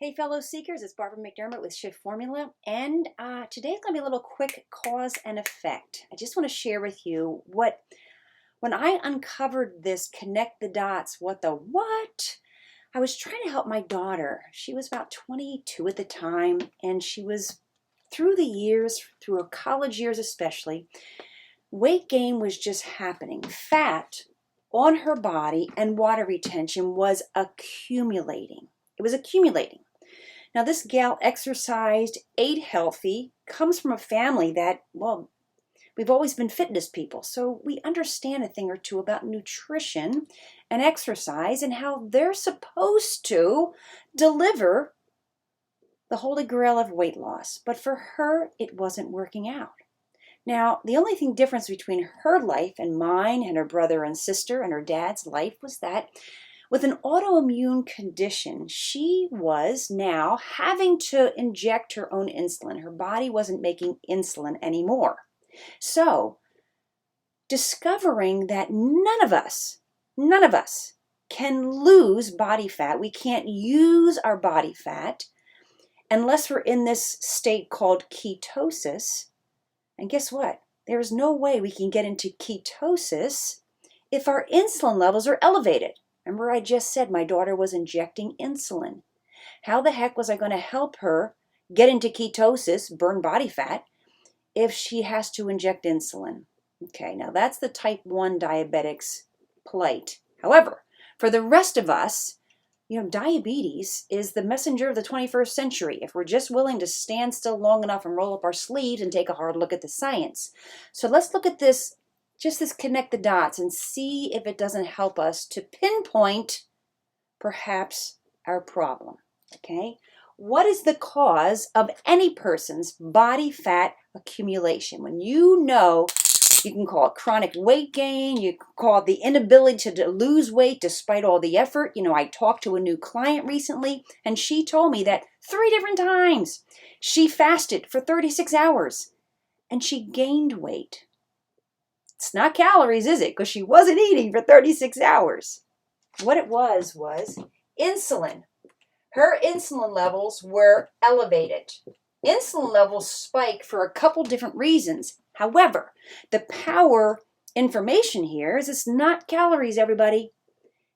Hey fellow seekers, it's Barbara McDermott with Shift Formula, and today's going to be a little quick cause and effect. I just want to share with you when I uncovered this connect the dots, what, I was trying to help my daughter. She was about 22 at the time, and she was, through the years, through her college years especially, weight gain was just happening. Fat on her body and water retention was accumulating. It was accumulating. Now, this gal exercised, ate healthy, comes from a family that, well, we've always been fitness people, so we understand a thing or two about nutrition and exercise and how they're supposed to deliver the holy grail of weight loss. But for her, it wasn't working out. Now, the only difference between her life and mine and her brother and sister and her dad's life was that with an autoimmune condition, she was now having to inject her own insulin. Her body wasn't making insulin anymore. So, discovering that none of us can lose body fat. We can't use our body fat unless we're in this state called ketosis. And guess what? There is no way we can get into ketosis if our insulin levels are elevated. Remember, I just said my daughter was injecting insulin. How the heck was I going to help her get into ketosis, burn body fat, if she has to inject insulin? Okay, now that's the type 1 diabetic's plight. However, for the rest of us, diabetes is the messenger of the 21st century if we're just willing to stand still long enough and roll up our sleeves and take a hard look at the science. So let's look at this connect the dots and see if it doesn't help us to pinpoint perhaps our problem, okay? What is the cause of any person's body fat accumulation? When you can call it chronic weight gain, you can call it the inability to lose weight despite all the effort. I talked to a new client recently, and she told me that 3 different times she fasted for 36 hours, and she gained weight. It's not calories, is it? Because she wasn't eating for 36 hours. What it was insulin. Her insulin levels were elevated. Insulin levels spike for a couple different reasons. However, the power information here is it's not calories, everybody.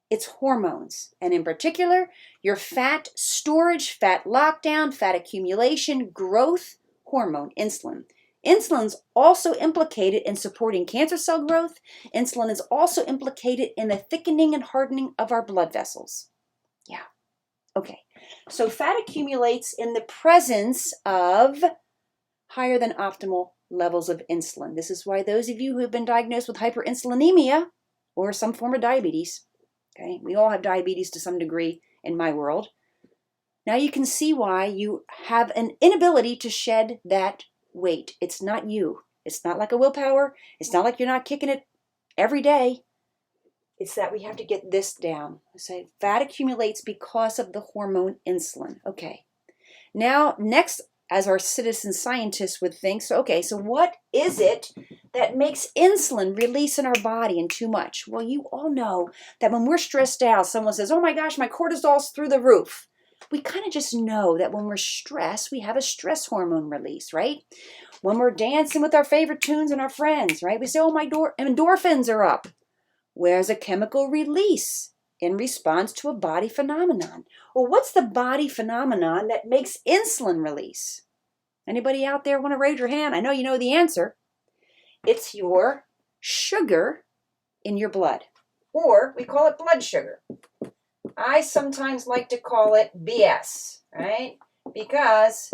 It's hormones. And in particular, your fat storage, fat lockdown, fat accumulation, growth hormone, insulin. Insulin's also implicated in supporting cancer cell growth. Insulin is also implicated in the thickening and hardening of our blood vessels. Yeah. Okay. So fat accumulates in the presence of higher than optimal levels of insulin. This is why those of you who have been diagnosed with hyperinsulinemia or some form of diabetes, okay, we all have diabetes to some degree in my world. Now you can see why you have an inability to shed that weight. It's not you. It's not like a willpower. It's not like you're not kicking it every day. It's that we have to get this down. So fat accumulates because of the hormone insulin. Okay. Now, next, as our citizen scientists would think, so what is it that makes insulin release in our body and too much? Well, you all know that when we're stressed out, someone says, oh my gosh, my cortisol's through the roof. We kind of just know that when we're stressed, we have a stress hormone release, right? When we're dancing with our favorite tunes and our friends, right? We say, oh, my endorphins are up. Where's a chemical release in response to a body phenomenon? Well, what's the body phenomenon that makes insulin release? Anybody out there want to raise your hand? I know you know the answer. It's your sugar in your blood, or we call it blood sugar. I sometimes like to call it BS, right? Because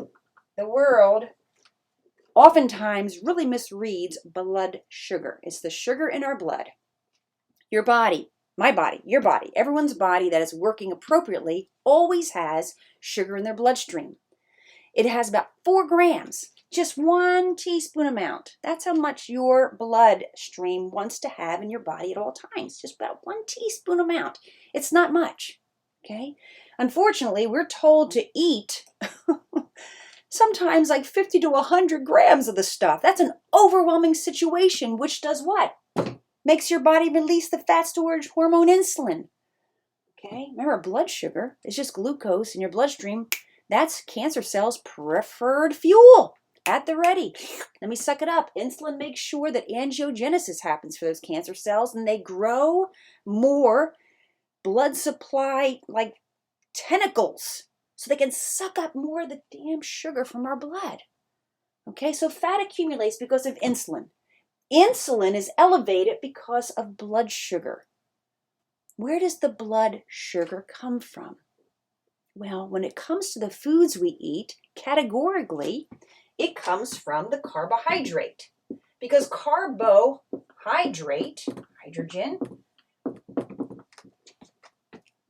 the world oftentimes really misreads blood sugar. It's the sugar in our blood. Your body, my body, your body, everyone's body that is working appropriately always has sugar in their bloodstream. It has about 4 grams, just 1 teaspoon amount. That's how much your bloodstream wants to have in your body at all times, just about 1 teaspoon amount. It's not much, okay? Unfortunately, we're told to eat sometimes like 50 to 100 grams of the stuff. That's an overwhelming situation, which does what? Makes your body release the fat storage hormone insulin. Okay, remember blood sugar is just glucose in your bloodstream. That's cancer cells' preferred fuel at the ready. Let me suck it up. Insulin makes sure that angiogenesis happens for those cancer cells and they grow more blood supply like tentacles so they can suck up more of the damn sugar from our blood. Okay, so fat accumulates because of insulin. Insulin is elevated because of blood sugar. Where does the blood sugar come from? Well, when it comes to the foods we eat, categorically, it comes from the carbohydrate. Because carbohydrate, hydrogen,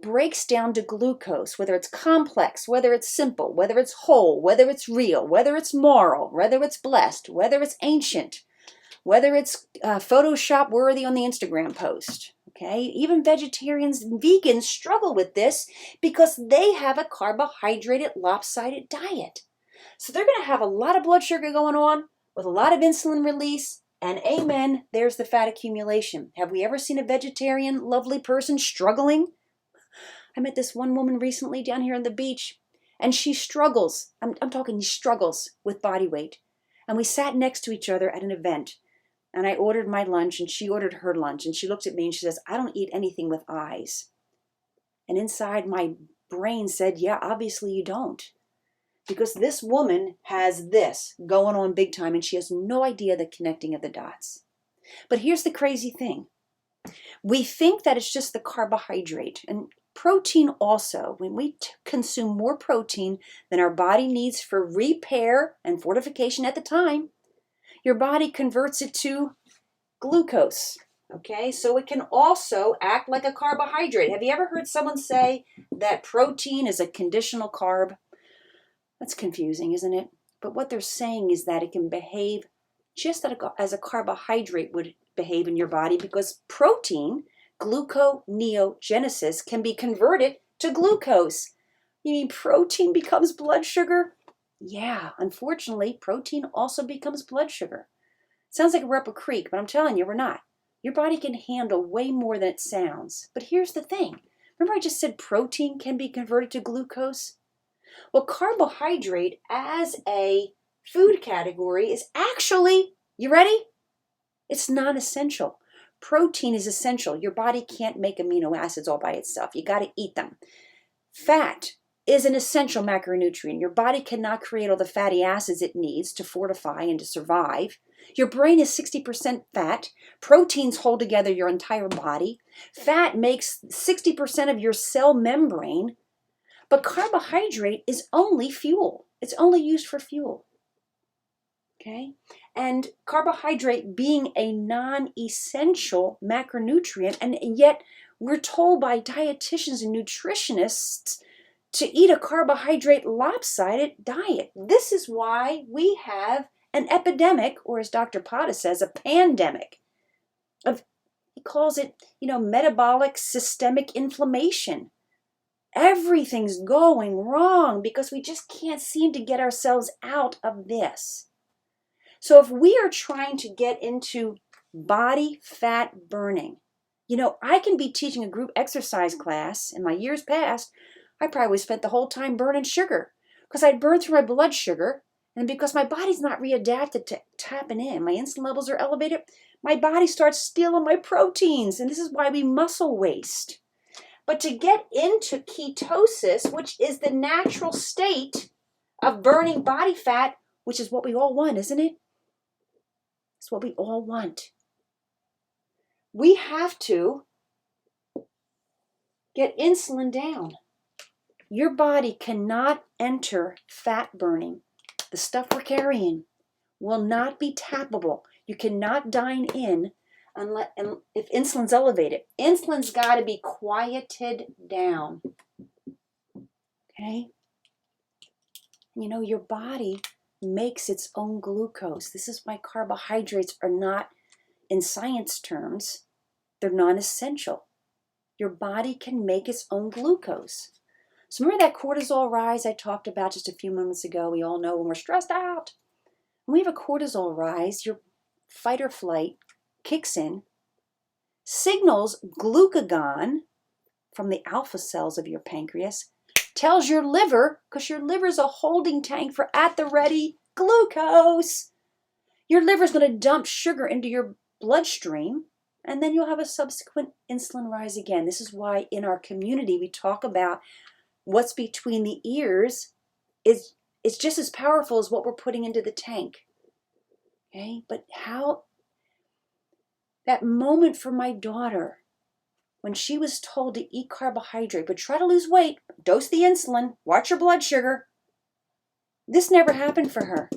breaks down to glucose, whether it's complex, whether it's simple, whether it's whole, whether it's real, whether it's moral, whether it's blessed, whether it's ancient, whether it's Photoshop worthy on the Instagram post. Okay, even vegetarians and vegans struggle with this because they have a carbohydrated, lopsided diet. So they're going to have a lot of blood sugar going on with a lot of insulin release, and amen, there's the fat accumulation. Have we ever seen a vegetarian, lovely person struggling? I met this one woman recently down here on the beach, and she struggles. I'm talking struggles with body weight. And we sat next to each other at an event. And I ordered my lunch and she ordered her lunch. And she looked at me and she says, I don't eat anything with eyes. And inside my brain said, yeah, obviously you don't. Because this woman has this going on big time and she has no idea the connecting of the dots. But here's the crazy thing. We think that it's just the carbohydrate and protein also. When we consume more protein than our body needs for repair and fortification at the time, your body converts it to glucose, okay? So it can also act like a carbohydrate. Have you ever heard someone say that protein is a conditional carb? That's confusing, isn't it? But what they're saying is that it can behave just as a carbohydrate would behave in your body because protein, gluconeogenesis, can be converted to glucose. You mean protein becomes blood sugar? Yeah, unfortunately, protein also becomes blood sugar. Sounds like we're up a creek, but I'm telling you, we're not. Your body can handle way more than it sounds. But here's the thing. Remember I just said protein can be converted to glucose? Well, carbohydrate as a food category is actually, you ready? It's non-essential. Protein is essential. Your body can't make amino acids all by itself. You got to eat them. Fat is an essential macronutrient. Your body cannot create all the fatty acids it needs to fortify and to survive. Your brain is 60% fat. Proteins hold together your entire body. Fat makes 60% of your cell membrane. But carbohydrate is only fuel. It's only used for fuel. Okay? And carbohydrate being a non-essential macronutrient, and yet we're told by dietitians and nutritionists to eat a carbohydrate lopsided diet. This is why we have an epidemic, or as Dr. Pata says, a pandemic. He calls it, metabolic systemic inflammation. Everything's going wrong because we just can't seem to get ourselves out of this. So if we are trying to get into body fat burning, I can be teaching a group exercise class in my years past. I probably spent the whole time burning sugar because I'd burn through my blood sugar. And because my body's not readapted to tapping in, my insulin levels are elevated, my body starts stealing my proteins. And this is why we muscle waste. But to get into ketosis, which is the natural state of burning body fat, which is what we all want, isn't it? It's what we all want. We have to get insulin down. Your body cannot enter fat burning. The stuff we're carrying will not be tappable. You cannot dine in if insulin's elevated. Insulin's got to be quieted down. Okay? Your body makes its own glucose. This is why carbohydrates are not, in science terms, they're non-essential. Your body can make its own glucose. So remember that cortisol rise I talked about just a few moments ago? We all know when we're stressed out. When we have a cortisol rise, your fight or flight kicks in, signals glucagon from the alpha cells of your pancreas, tells your liver, because your liver is a holding tank for at the ready glucose. Your liver is going to dump sugar into your bloodstream, and then you'll have a subsequent insulin rise again. This is why in our community we talk about what's between the ears is just as powerful as what we're putting into the tank. Okay, but how that moment for my daughter when she was told to eat carbohydrate, but try to lose weight, dose the insulin, watch your blood sugar. This never happened for her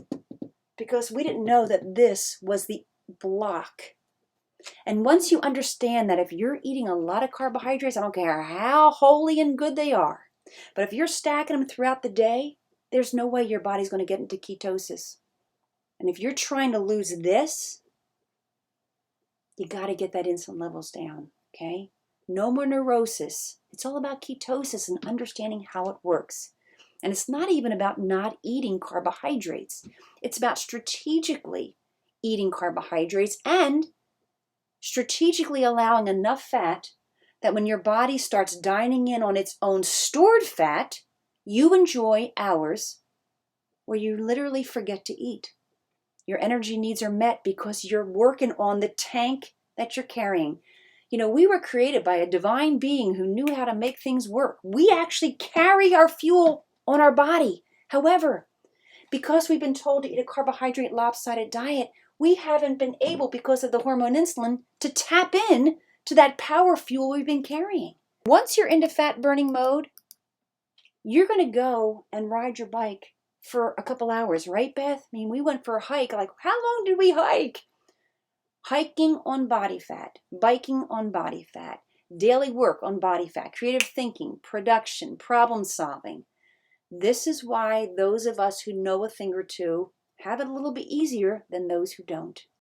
because we didn't know that this was the block. And once you understand that if you're eating a lot of carbohydrates, I don't care how holy and good they are, but if you're stacking them throughout the day, there's no way your body's going to get into ketosis. And if you're trying to lose this, you got to get that insulin levels down, okay? No more neurosis. It's all about ketosis and understanding how it works. And it's not even about not eating carbohydrates. It's about strategically eating carbohydrates and strategically allowing enough fat that when your body starts dining in on its own stored fat, you enjoy hours where you literally forget to eat. Your energy needs are met because you're working on the tank that you're carrying. You know, we were created by a divine being who knew how to make things work. We actually carry our fuel on our body. However, because we've been told to eat a carbohydrate lopsided diet, we haven't been able, because of the hormone insulin, to tap in to that power fuel we've been carrying. Once you're into fat burning mode, you're going to go and ride your bike for a couple hours, right, Beth? I mean, we went for a hike. Like, how long did we hike? Hiking on body fat, biking on body fat, daily work on body fat, creative thinking, production, problem solving. This is why those of us who know a thing or two have it a little bit easier than those who don't.